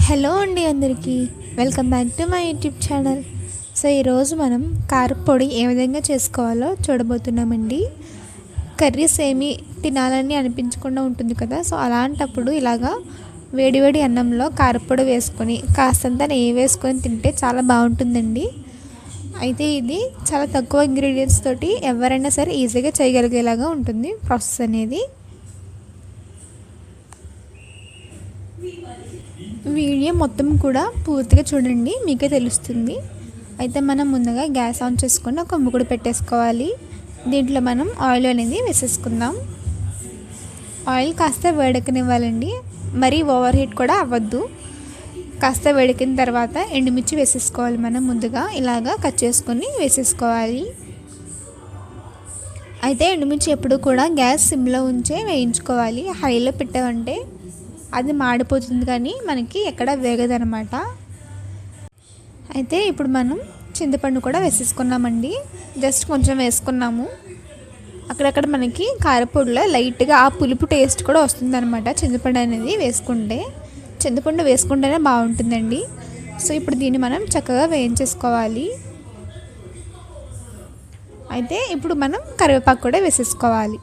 Hello అండి అందరికీ welcome back to my YouTube channel. So ఈరోజు మనం కారపొడి ఏ విధంగా చేసుకోవాలో చూడబోతున్నామండి. కర్రీస్ ఏమి తినాలని అనిపించకుండా ఉంటుంది కదా, సో అలాంటప్పుడు ఇలాగా వేడివేడి అన్నంలో కారపొడి వేసుకొని కాస్తంత నెయ్యి వేసుకొని తింటే చాలా బాగుంటుందండి. అయితే ఇది చాలా తక్కువ ఇంగ్రీడియంట్స్ తోటి ఎవరైనా సరే ఈజీగా చేయగలిగేలాగా ఉంటుంది ప్రాసెస్ అనేది. వీడియో మొత్తం కూడా పూర్తిగా చూడండి, మీకే తెలుస్తుంది. అయితే మనం ముందుగా గ్యాస్ ఆన్ చేసుకొని ఒక ముకుడు పెట్టేసుకోవాలి. దీంట్లో మనం ఆయిల్ అనేది వేసేసుకుందాం. ఆయిల్ కాస్త వేడెక్కనివ్వాలండి, మరీ ఓవర్ హీట్ కూడా అవ్వద్దు. కాస్త వేడెక్కిన తర్వాత ఎండుమిర్చి వేసేసుకోవాలి. మనం ముందుగా ఇలాగా కట్ చేసుకొని వేసేసుకోవాలి. అయితే ఎండుమిర్చి ఎప్పుడు కూడా గ్యాస్ సిమ్లో ఉంచే వేయించుకోవాలి. హైలో పెట్టామంటే అది మాడిపోతుంది, కానీ మనకి ఎక్కడ వేగదనమాట. అయితే ఇప్పుడు మనం చింతపండు కూడా వేసేసుకున్నామండి. జస్ట్ కొంచెం వేసుకున్నాము. అక్కడక్కడ మనకి కారపొడిలో లైట్గా ఆ పులుపు టేస్ట్ కూడా వస్తుందన్నమాట చింతపండు అనేది వేసుకుంటే. చింతపండు వేసుకుంటేనే బాగుంటుందండి. సో ఇప్పుడు దీన్ని మనం చక్కగా వేయించేసుకోవాలి. అయితే ఇప్పుడు మనం కరివేపాకు కూడా వేసేసుకోవాలి.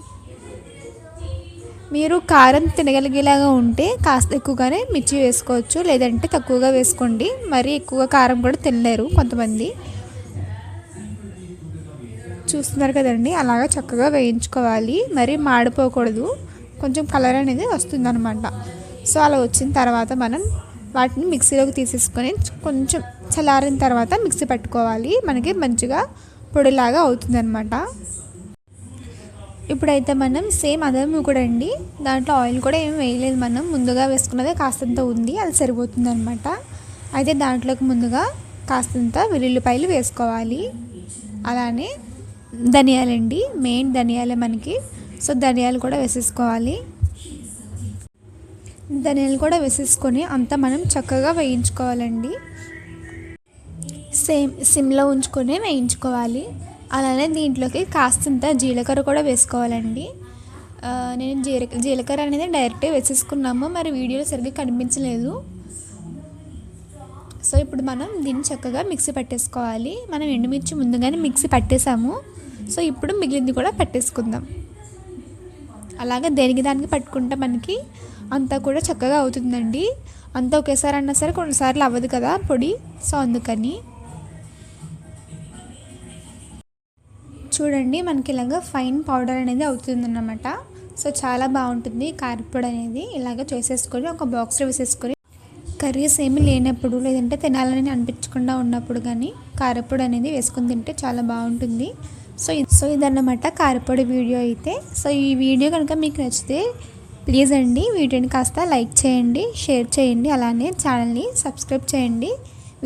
మీరు కారం తినగలిగేలాగా ఉంటే కాస్త ఎక్కువగానే మిర్చి వేసుకోవచ్చు, లేదంటే తక్కువగా వేసుకోండి. మరీ ఎక్కువగా కారం కూడా తినలేరు కొంతమంది. చూస్తున్నారు కదండి, అలాగా చక్కగా వేయించుకోవాలి. మరీ మాడిపోకూడదు, కొంచెం కలర్ అనేది వస్తుందన్నమాట. సో అలా వచ్చిన తర్వాత మనం వాటిని మిక్సీలోకి తీసేసుకొని కొంచెం చల్లారిన తర్వాత మిక్సీ పట్టుకోవాలి. మనకి మంచిగా పొడిలాగా అవుతుందన్నమాట. ఇప్పుడైతే మనం సేమ్ అదే కూడా అండి, దాంట్లో ఆయిల్ కూడా ఏమి వేయలేదు. మనం ముందుగా వేసుకున్నదే కాస్తంత ఉంది, అది సరిపోతుంది అనమాట. అయితే దాంట్లోకి ముందుగా కాస్తంత వెల్లుల్లిపాయలు వేసుకోవాలి. అలానే ధనియాలండి, మెయిన్ ధనియాలే మనకి. సో ధనియాలు కూడా వేసేసుకోవాలి. ధనియాలు కూడా వేసేసుకొని అంతా మనం చక్కగా వేయించుకోవాలండి. సేమ్ సిమ్లో ఉంచుకొని వేయించుకోవాలి. అలానే దీంట్లోకి కాస్తంత జీలకర్ర కూడా వేసుకోవాలండి. నేను జీలకర్ర అనేది డైరెక్ట్గా వేసేసుకున్నాము, మరి వీడియోలో సరిగ్గా కనిపించలేదు. సో ఇప్పుడు మనం దీన్ని చక్కగా మిక్సీ పట్టేసుకోవాలి. మనం ఎండుమిర్చి ముందుగానే మిక్సీ పట్టేసాము. సో ఇప్పుడు మిగిలింది కూడా పట్టేసుకుందాం. అలాగే దేనికి దానికి పట్టుకుంటే మనకి అంతా కూడా చక్కగా అవుతుందండి. అంతా ఒకేసారి అన్నా సరే కొన్నిసార్లు అవ్వదు కదా పొడి, సో అందుకని. చూడండి, మనకి ఇలాగ ఫైన్ పౌడర్ అనేది అవుతుందన్నమాట. సో చాలా బాగుంటుంది కారపొడి అనేది. ఇలాగ చేసేసుకొని ఒక బాక్స్లో వేసేసుకొని కర్రీస్ ఏమి లేనప్పుడు, లేదంటే తినాలని అనిపించకుండా ఉన్నప్పుడు కానీ కారపొడి అనేది వేసుకొని తింటే చాలా బాగుంటుంది. సో ఇదన్నమాట కారపొడి వీడియో అయితే. సో ఈ వీడియో కనుక మీకు నచ్చితే ప్లీజ్ అండి వీడియోని కాస్త లైక్ చేయండి, షేర్ చేయండి, అలానే ఛానల్ని సబ్స్క్రైబ్ చేయండి.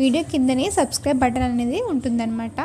వీడియో కిందనే సబ్స్క్రైబ్ బటన్ అనేది ఉంటుందన్నమాట.